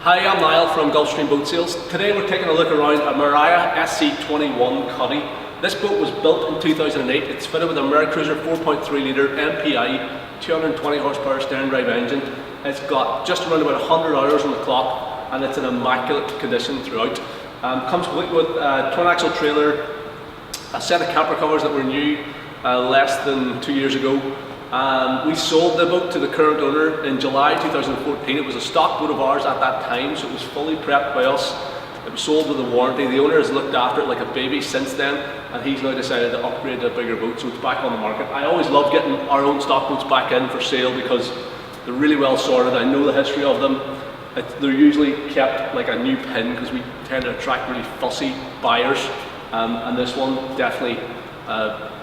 Hi, I'm Niall from GulfStream Boat Sales. Today we're taking a look around a Mariah SC21 Cuddy. This boat was built in 2008. It's fitted with a Mercruiser 4.3 litre MPI, 220 horsepower stern drive engine. It's got just around about 100 hours on the clock and it's in immaculate condition throughout. Comes complete with a twin axle trailer, a set of camper covers that were new less than 2 years ago. We sold the boat to the current owner in July 2014. It was a stock boat of ours at that time, so it was fully prepped by us. It was sold with a warranty. The owner has looked after it like a baby since then, and he's now decided to upgrade to a bigger boat, so it's back on the market. I always love getting our own stock boats back in for sale because they're really well sorted. I know the history of them. They're usually kept like a new pin because we tend to attract really fussy buyers, and this one definitely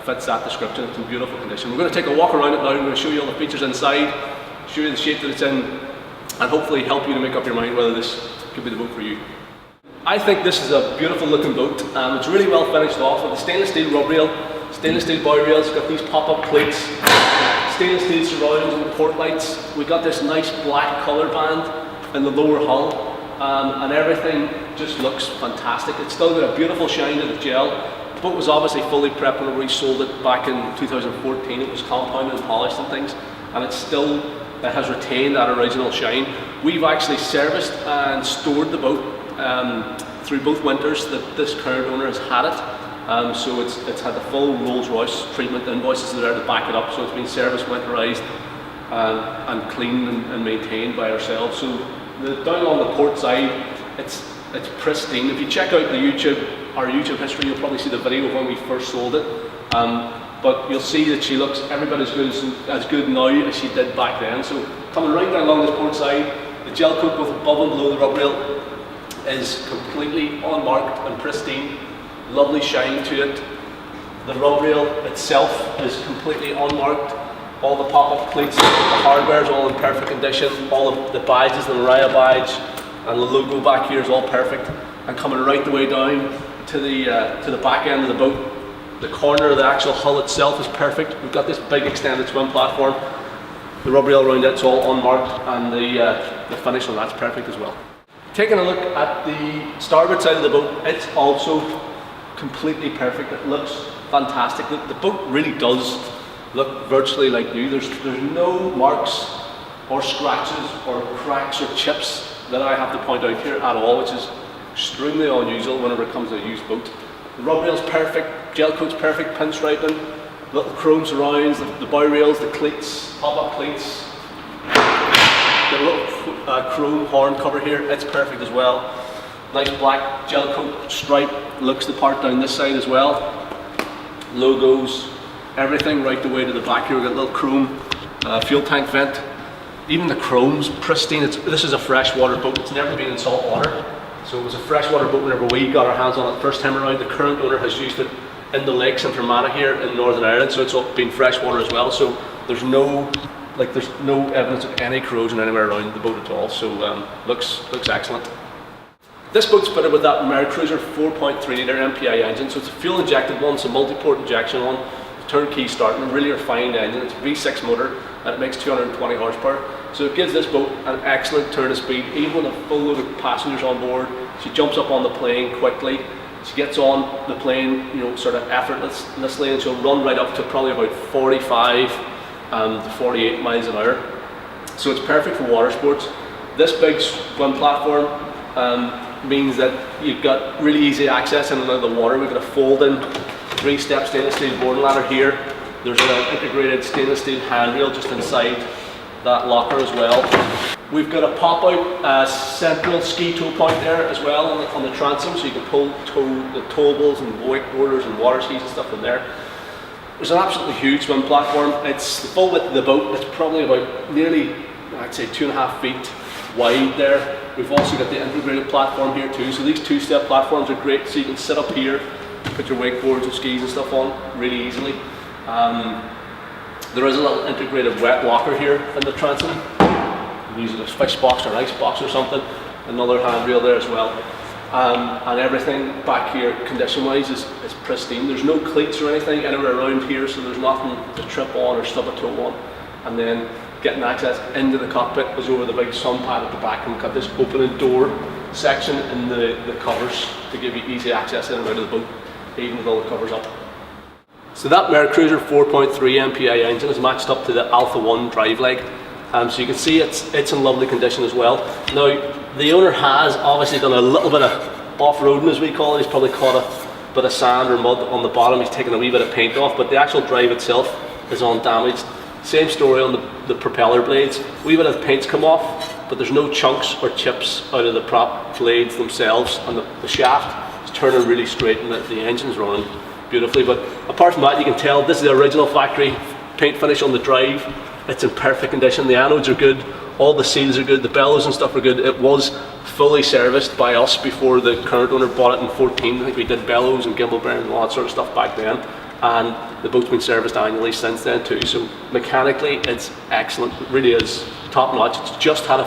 fits that description. It's in beautiful condition. We're going to take a walk around it now. I'm going to show you all the features inside, show you the shape that it's in, and hopefully help you to make up your mind whether this could be the boat for you. I think this is a beautiful looking boat. It's really well finished off with a stainless steel rub rail, stainless steel bow rails. It's got these pop-up plates, stainless steel surrounds and port lights. We've got this nice black colour band in the lower hull, and everything just looks fantastic. It's still got a beautiful shine to the gel. The boat was obviously fully prepped when we sold it back in 2014. It was compounded and polished and things, and it has retained that original shine. We've actually serviced and stored the boat through both winters that this current owner has had it. So it's had the full Rolls-Royce treatment. The invoices are there to back it up. So it's been serviced, winterized, and cleaned and maintained by ourselves. So down on the port side, it's pristine. If you check out our YouTube history, you'll probably see the video of when we first sold it. But you'll see that she looks every bit as good now as she did back then. So coming right down along this port side, the gel coat both above and below the rub rail is completely unmarked and pristine. Lovely shine to it. The rub rail itself is completely unmarked. All the pop-up plates, the hardware is all in perfect condition. All of the badges, the Mariah badge, and the logo back here is all perfect. And coming right the way down to the back end of the boat, the corner of the actual hull itself is perfect. We've got this big extended swim platform. The rub rail around it's all unmarked, and the finish on that's perfect as well. Taking a look at the starboard side of the boat, it's also completely perfect. It looks fantastic. The boat really does look virtually like new. There's no marks or scratches or cracks or chips that I have to point out here at all, which is extremely unusual whenever it comes to a used boat. The rub rail's perfect, gel coat's perfect, pinstriping, little chrome surrounds, the bow rails, the cleats, pop-up cleats, the little chrome horn cover here, it's perfect as well. Nice black gel coat stripe looks the part down this side as well. Logos, everything right the way to the back here. We've got a little chrome fuel tank vent. Even the chrome's pristine. This is a freshwater boat. It's never been in salt water. So it was a freshwater boat whenever we got our hands on it the first time around. The current owner has used it in the lakes in Fermanagh here in Northern Ireland, so it's been freshwater as well. So there's no evidence of any corrosion anywhere around the boat at all. So looks excellent. This boat's fitted with that Mercruiser 4.3 litre MPI engine. So it's a fuel injected one, it's a multi-port injection one. Turnkey starting, really refined engine. It's a V6 motor and it makes 220 horsepower. So it gives this boat an excellent turn of speed, even with a full load of passengers on board. She jumps up on the plane quickly. She gets on the plane, sort of effortlessly, and she'll run right up to probably about 45 to 48 miles an hour. So it's perfect for water sports. This big swim platform means that you've got really easy access in and out of the water. We've got a fold-in 3-step stainless steel boarding ladder here. There's an integrated stainless steel handrail just inside that locker as well. We've got a pop-out central ski tow point there as well on the transom, so you can tow the towables and wakeboarders and water skis and stuff in there. There's an absolutely huge swim platform. It's the full width of the boat. It's probably about nearly, I'd say, 2.5 feet wide there. We've also got the integrated platform here too. So these 2-step platforms are great, so you can sit up here, put your wakeboards and skis and stuff on really easily. There is a little integrated wet locker here in the transom. You can use it as fish box or ice box or something. Another handrail there as well. And everything back here, condition-wise, is pristine. There's no cleats or anything anywhere around here, so there's nothing to trip on or stub a toe on. And then getting access into the cockpit is over the big sun pad at the back, and we've got this opening door section in the covers to give you easy access in and out of the boat, even with all the covers up. So that Mercruiser 4.3 MPI engine is matched up to the Alpha 1 drive leg. So you can see it's in lovely condition as well. Now, the owner has obviously done a little bit of off-roading, as we call it. He's probably caught a bit of sand or mud on the bottom. He's taken a wee bit of paint off, but the actual drive itself is undamaged. Same story on the propeller blades. A wee bit of paint's come off, but there's no chunks or chips out of the prop blades themselves, and the shaft is turning really straight, and the engine's running beautifully. But apart from that, you can tell this is the original factory paint finish on the drive. It's in perfect condition. The anodes are good, all the seals are good, the bellows and stuff are good. It was fully serviced by us before the current owner bought it in 14. I think we did bellows and gimbal bearings and all that sort of stuff back then, and the boat's been serviced annually since then too. So mechanically it's excellent. It really is top notch. It's just had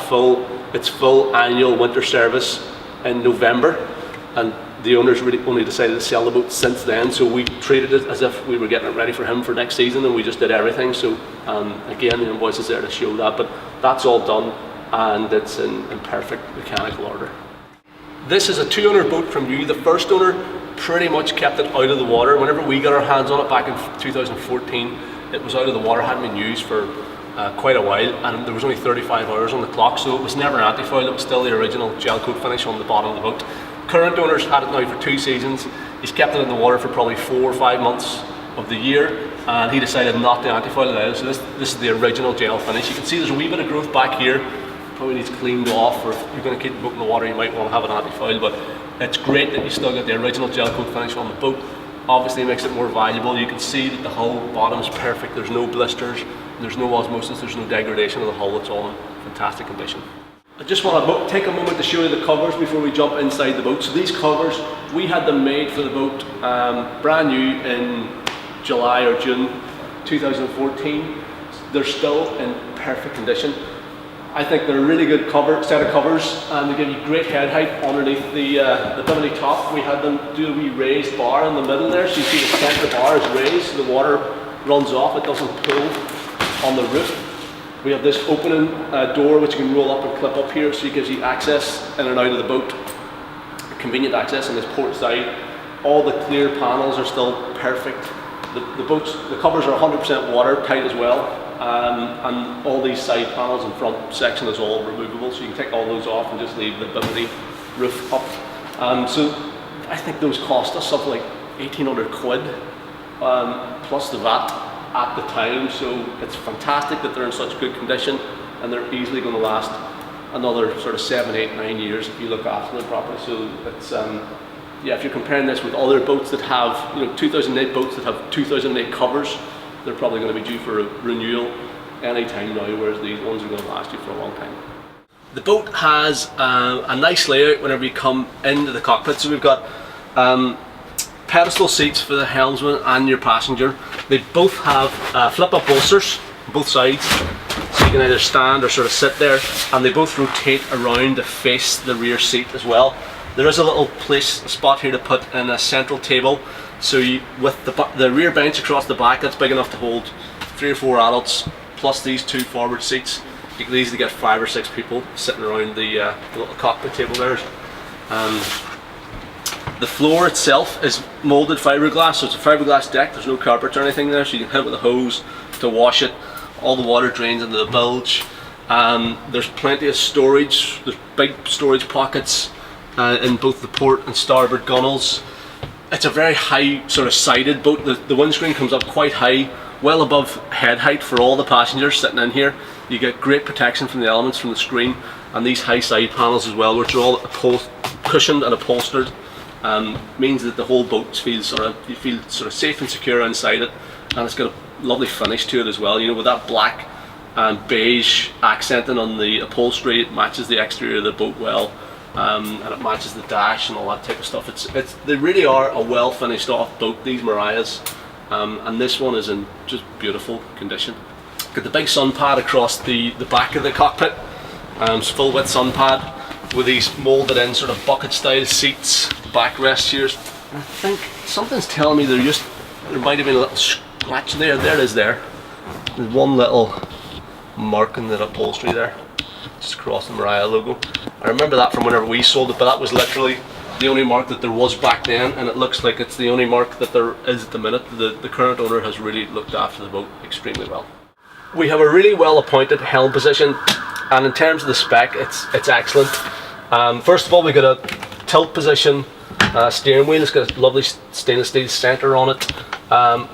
its full annual winter service in November, and the owners really only decided to sell the boat since then, so we treated it as if we were getting it ready for him for next season, and we just did everything. So again, the invoice is there to show that, but that's all done and it's in perfect mechanical order. This is a 2-owner boat from new. The first owner pretty much kept it out of the water. Whenever we got our hands on it back in 2014, it was out of the water, hadn't been used for quite a while, and there was only 35 hours on the clock, so it was never anti-foil. It was still the original gel coat finish on the bottom of the boat. Current owner's had it now for 2 seasons. He's kept it in the water for probably 4 or 5 months of the year, and he decided not to anti-foil it out. So this is the original gel finish. You can see there's a wee bit of growth back here. Probably needs cleaned off, or if you're going to keep the boat in the water, you might want to have an anti-foil, but it's great that you still got the original gel coat finish on the boat. Obviously it makes it more valuable. You can see that the hull bottom is perfect. There's no blisters, there's no osmosis, there's no degradation of the hull. It's all in fantastic condition. I just want to take a moment to show you the covers before we jump inside the boat. So these covers, we had them made for the boat brand new in July or June 2014. They're still in perfect condition. I think they're a really good set of covers, and they give you great head height underneath the bimini top. We had them do a wee raised bar in the middle there, so you see the centre of the bar is raised, so the water runs off, it doesn't pull on the roof. We have this opening door which you can roll up and clip up here, so it gives you access in and out of the boat, convenient access on this port side. All the clear panels are still perfect. The covers are 100% watertight as well, and all these side panels and front section is all removable, so you can take all those off and just leave the bimini roof up. So I think those cost us something like 1,800 quid plus the VAT at the time, so it's fantastic that they're in such good condition, and they're easily going to last another sort of 7, 8, 9 years if you look after them properly. So it's yeah, if you're comparing this with other boats that have 2008 boats that have 2008 covers, they're probably going to be due for a renewal any time now, whereas these ones are going to last you for a long time. The boat has a nice layout whenever you come into the cockpit. So we've got pedestal seats for the helmsman and your passenger. They both have flip-up bolsters on both sides, so you can either stand or sort of sit there, and they both rotate around to face the rear seat as well. There is a little spot here to put in a central table, so with the rear bench across the back, that's big enough to hold 3 or 4 adults, plus these 2 forward seats. You can easily get 5 or 6 people sitting around the little cockpit table there. The floor itself is moulded fiberglass, so it's a fiberglass deck. There's no carpet or anything there, so you can hit it with a hose to wash it. All the water drains into the bilge. There's plenty of storage. There's big storage pockets in both the port and starboard gunnels. It's a very high sort of sided boat. The windscreen comes up quite high, well above head height for all the passengers sitting in here. You get great protection from the elements from the screen, and these high side panels as well, which are all cushioned and upholstered. Means that the whole boat you feel sort of safe and secure inside it, and it's got a lovely finish to it as well. You know, with that black and beige accenting on the upholstery, it matches the exterior of the boat well, and it matches the dash and all that type of stuff. They really are a well finished off boat, these Mariahs, and this one is in just beautiful condition. Got the big sun pad across the back of the cockpit, it's full width sun pad with these moulded in sort of bucket style seats, backrest here. I think something's telling me there might have been a little scratch there. There it is there. There's one little marking the upholstery there, just across the Mariah logo. I remember that from whenever we sold it, but that was literally the only mark that there was back then, and it looks like it's the only mark that there is at the minute. The current owner has really looked after the boat extremely well. We have a really well appointed helm position, and in terms of the spec, it's excellent. First of all, we got a tilt position steering wheel. It's got a lovely stainless steel centre on it.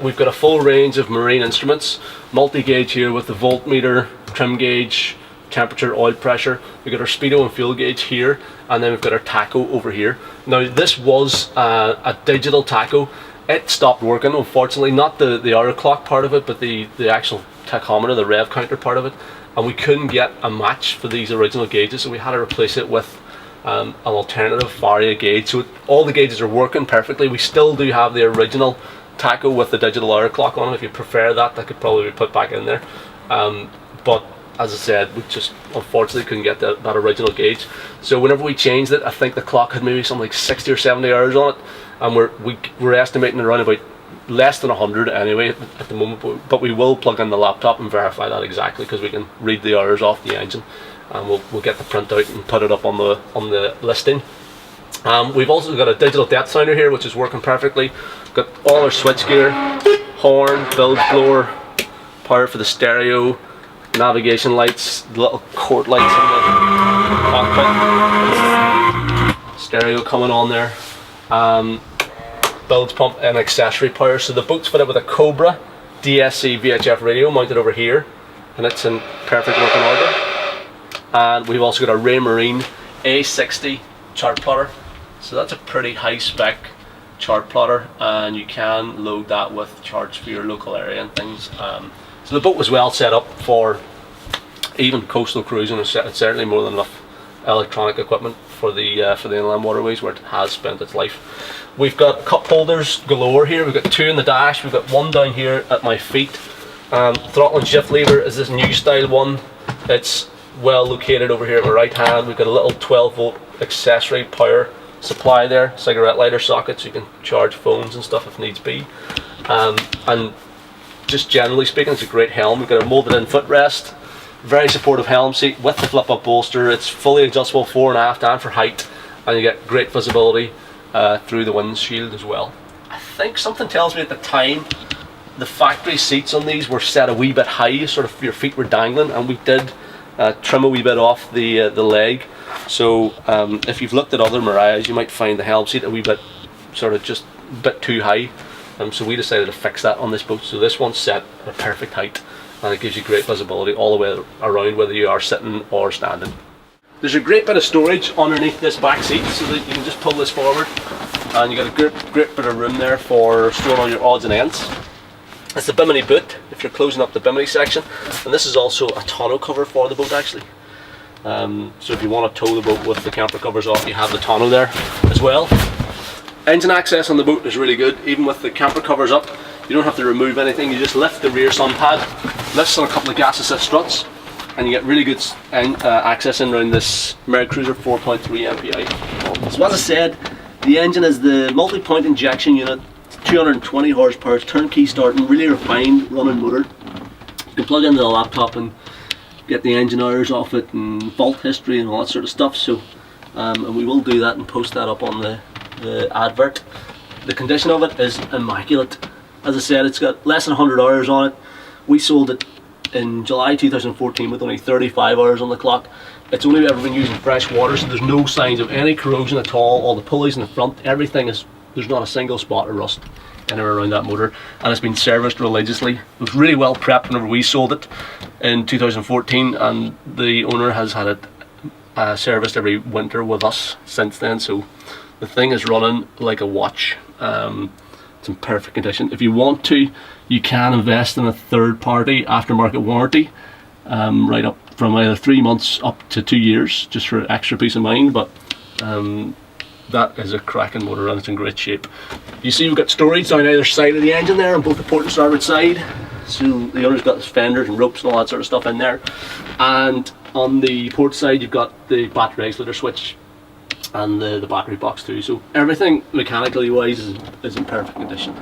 We've got a full range of marine instruments, multi-gauge here with the voltmeter, trim gauge, temperature, oil pressure. We've got our speedo and fuel gauge here, and then we've got our tacho over here. Now this was a digital tacho. It stopped working, unfortunately, not the hour clock part of it, but the actual tachometer, the rev counter part of it, and we couldn't get a match for these original gauges, so we had to replace it with an alternative Varia gauge. So all the gauges are working perfectly. We still do have the original tacho with the digital hour clock on it. If you prefer that, that could probably be put back in there, but as I said, we just unfortunately couldn't get that original gauge. So whenever we changed it, I think the clock had maybe something like 60 or 70 hours on it, and we're estimating around about less than 100 anyway at the moment, but we will plug in the laptop and verify that exactly, because we can read the hours off the engine, and we'll get the printout and put it up on the listing. We've also got a digital depth sounder here, which is working perfectly. Got all our switchgear, horn, bilge blower, power for the stereo, navigation lights, the little court lights in the cockpit, stereo coming on there, bilge pump and accessory power. So the boat's fitted with a Cobra DSC VHF radio mounted over here, and it's in perfect working order. And we've also got a Ray Marine A60 chart plotter. So that's a pretty high spec chart plotter, and you can load that with charts for your local area and things. So the boat was well set up for even coastal cruising. It's certainly more than enough electronic equipment for the inland waterways where it has spent its life. We've got cup holders galore here. We've got two in the dash. We've got one down here at my feet. Throttle and shift lever is this new style one. It's well located over here at my right hand. We've got a little 12 volt accessory power supply there, cigarette lighter socket, so you can charge phones and stuff if needs be. And just generally speaking, it's a great helm. We've got a molded in footrest, very supportive helm seat with the flip up bolster. It's fully adjustable fore and aft and for height, and you get great visibility through the windshield as well. I think something tells me at the time the factory seats on these were set a wee bit high, sort of your feet were dangling, and we did trim a wee bit off the leg. So if you've looked at other Mariahs, you might find the helm seat a wee bit sort of just a bit too high. So we decided to fix that on this boat. So this one's set at a perfect height, and it gives you great visibility all the way around, whether you are sitting or standing. There's a great bit of storage underneath this back seat, so that you can just pull this forward, and you got a great bit of room there for storing all your odds and ends. It's the bimini boot if you're closing up the bimini section, and this is also a tonneau cover for the boat actually. So if you want to tow the boat with the camper covers off, you have the tonneau there as well. Engine access on the boat is really good. Even with the camper covers up, you don't have to remove anything. You just lift the rear sun pad, lifts on a couple of gas assist struts, and you get really good access in around this Mariah Cruiser 4.3 MPI. So as I said, the engine is the multi-point injection unit, 220 horsepower, turnkey starting, really refined running motor. You can plug into the laptop and get the engine hours off it and fault history and all that sort of stuff. So and we will do that and post that up on the advert. The condition of it is immaculate. As I said, it's got less than 100 hours on it. We sold it in July 2014 with only 35 hours on the clock. It's only ever been used in fresh water, so there's no signs of any corrosion at all. The pulleys in the front, everything is, there's not a single spot of rust anywhere around that motor, and it's been serviced religiously. It was really well prepped whenever we sold it in 2014, and the owner has had it serviced every winter with us since then. So the thing is running like a watch. It's in perfect condition. If you want to, you can invest in a third-party aftermarket warranty, right up from either 3 months up to 2 years, just for extra peace of mind. But that is a cracking motor and it's in great shape. You see we've got storage down either side of the engine there on both the port and starboard side. So the owner's got his fenders and ropes and all that sort of stuff in there. And on the port side you've got the battery regulator switch and the battery box too. So everything mechanically wise is in perfect condition.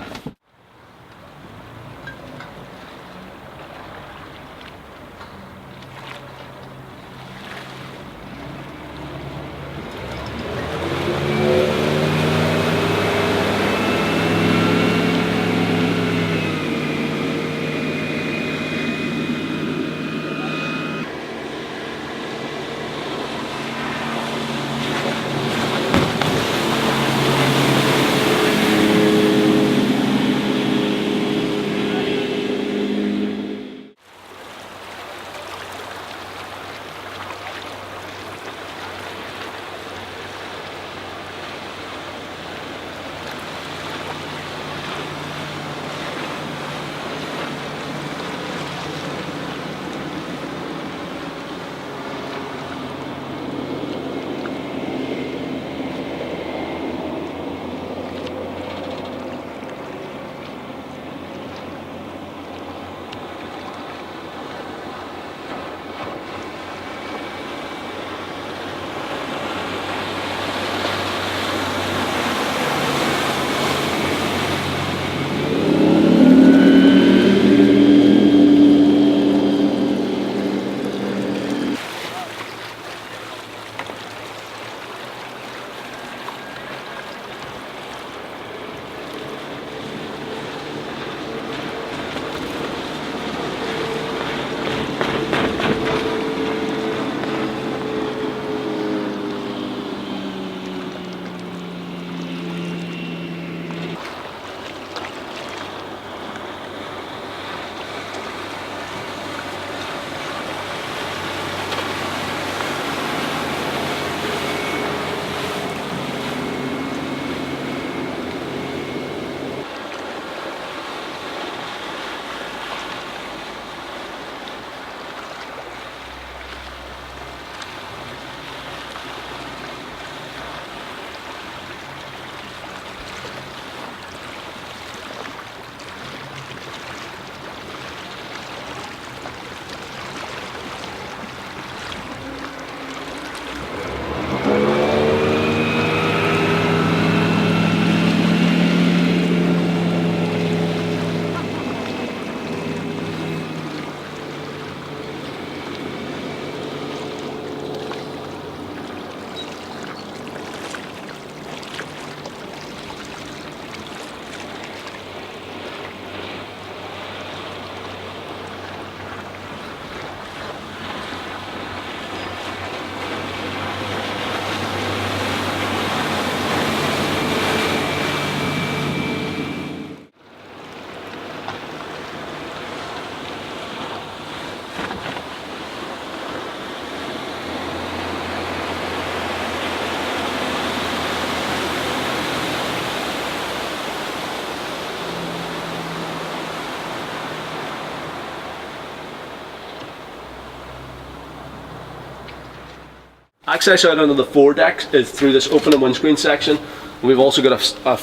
Access out onto the foredeck is through this opening windscreen section. We've also got a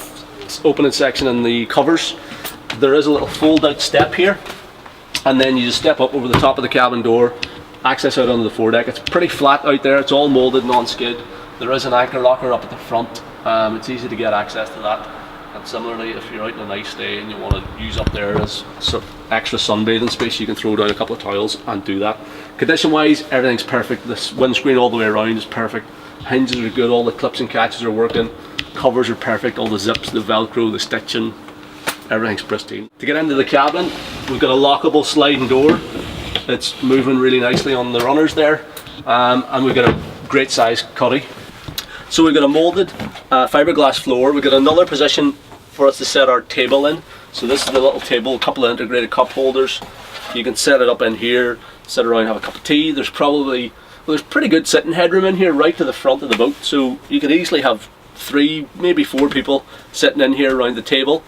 opening section in the covers. There is a little fold out step here, and then you just step up over the top of the cabin door, access out onto the foredeck. It's pretty flat out there, it's all molded non-skid. There is an anchor locker up at the front. It's easy to get access to that. And similarly, if you're out on a nice day and you want to use up there as sort of extra sunbathing space, you can throw down a couple of towels and do that. Condition wise, everything's perfect. This windscreen all the way around is perfect. Hinges are good, all the clips and catches are working. Covers are perfect, all the zips, the velcro, the stitching, everything's pristine. To get into the cabin, we've got a lockable sliding door. It's moving really nicely on the runners there. And we've got a great size cuddy. So we've got a molded fiberglass floor. We've got another position for us to set our table in. So this is the little table, a couple of integrated cup holders. You can set it up in here, sit around, have a cup of tea. There's pretty good sitting headroom in here right to the front of the boat. So you could easily have 3, maybe 4 people sitting in here around the table.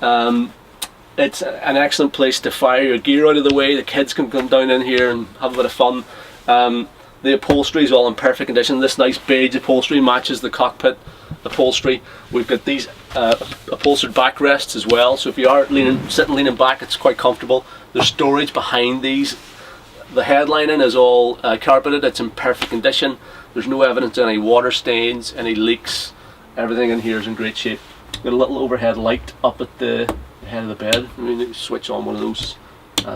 It's an excellent place to fire your gear out of the way. The kids can come down in here and have a bit of fun. The upholstery is all in perfect condition. This nice beige upholstery matches the cockpit upholstery. We've got these upholstered backrests as well, so if you are sitting leaning back, it's quite comfortable. There's storage behind these. The headlining is all carpeted, it's in perfect condition. There's no evidence of any water stains, any leaks. Everything in here is in great shape. Got a little overhead light up at the head of the bed. I mean, you switch on one of those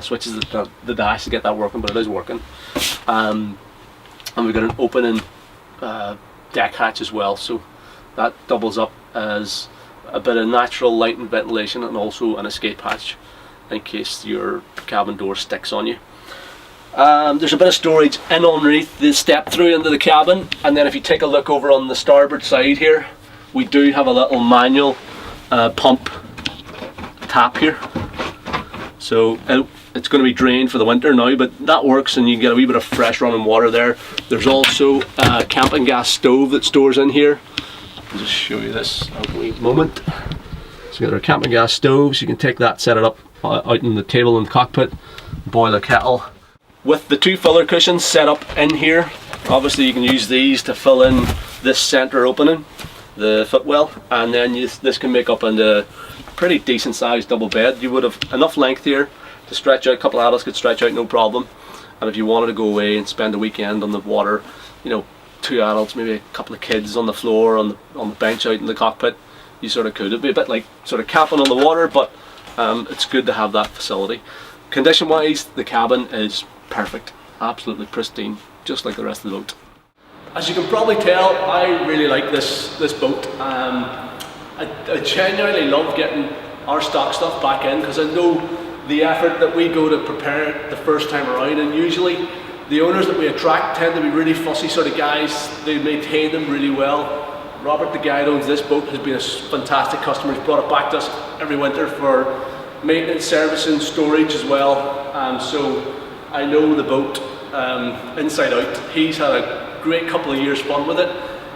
switches at the dash to get that working, but it is working. And we've got an opening deck hatch as well, so that doubles up as a bit of natural light and ventilation, and also an escape hatch in case your cabin door sticks on you. There's a bit of storage in underneath the step through into the cabin, and then if you take a look over on the starboard side here, we do have a little manual pump tap here. So it's going to be drained for the winter now, but that works and you can get a wee bit of fresh running water there. There's also a camping gas stove that stores in here. I'll just show you this in a wee moment. So we got our camping gas stove, so you can take that, set it up out on the table in the cockpit, boil a kettle. With the 2 filler cushions set up in here, obviously you can use these to fill in this center opening, the footwell, and then this can make up into a pretty decent sized double bed. You would have enough length here to stretch out. A couple of adults could stretch out no problem, and if you wanted to go away and spend a weekend on the water, you know, 2 adults, maybe a couple of kids on the floor, on the bench out in the cockpit, you sort of could. It'd be a bit like sort of camping on the water, but it's good to have that facility. Condition wise, the cabin is perfect, absolutely pristine, just like the rest of the boat. As you can probably tell, I really like this boat. I genuinely love getting our stock stuff back in, because I know the effort that we go to prepare it the first time around, and usually the owners that we attract tend to be really fussy sort of guys. They maintain them really well. Robert, the guy that owns this boat, has been a fantastic customer. He's brought it back to us every winter for maintenance, service and storage as well. So I know the boat inside out. He's had a great couple of years fun with it.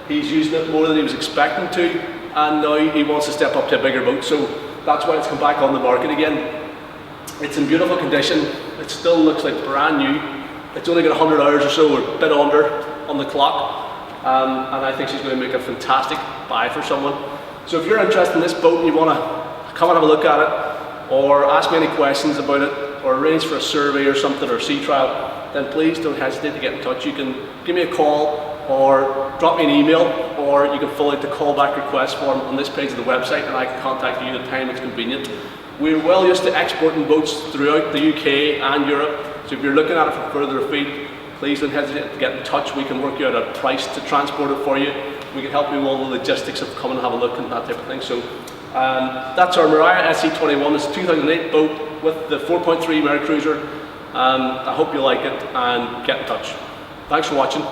He's using it more than he was expecting to, and now he wants to step up to a bigger boat, so that's why it's come back on the market again. It's in beautiful condition. It still looks like brand new. It's only got 100 hours or so, or a bit under on the clock, and I think she's going to make a fantastic buy for someone. So if you're interested in this boat and you want to come and have a look at it, or ask me any questions about it, or arrange for a survey or something, or sea trial, then please don't hesitate to get in touch. You can give me a call or drop me an email, or you can fill out the callback request form on this page of the website, and I can contact you at a time it's convenient. We're well used to exporting boats throughout the UK and Europe, so if you're looking at it from further afield, please don't hesitate to get in touch. We can work you out a price to transport it for you. We can help you with all the logistics of coming and have a look and that type of thing. So that's our Mariah SC21. It's a 2008 boat with the 4.3 Merry Cruiser. I hope you like it, and get in touch. Thanks for watching.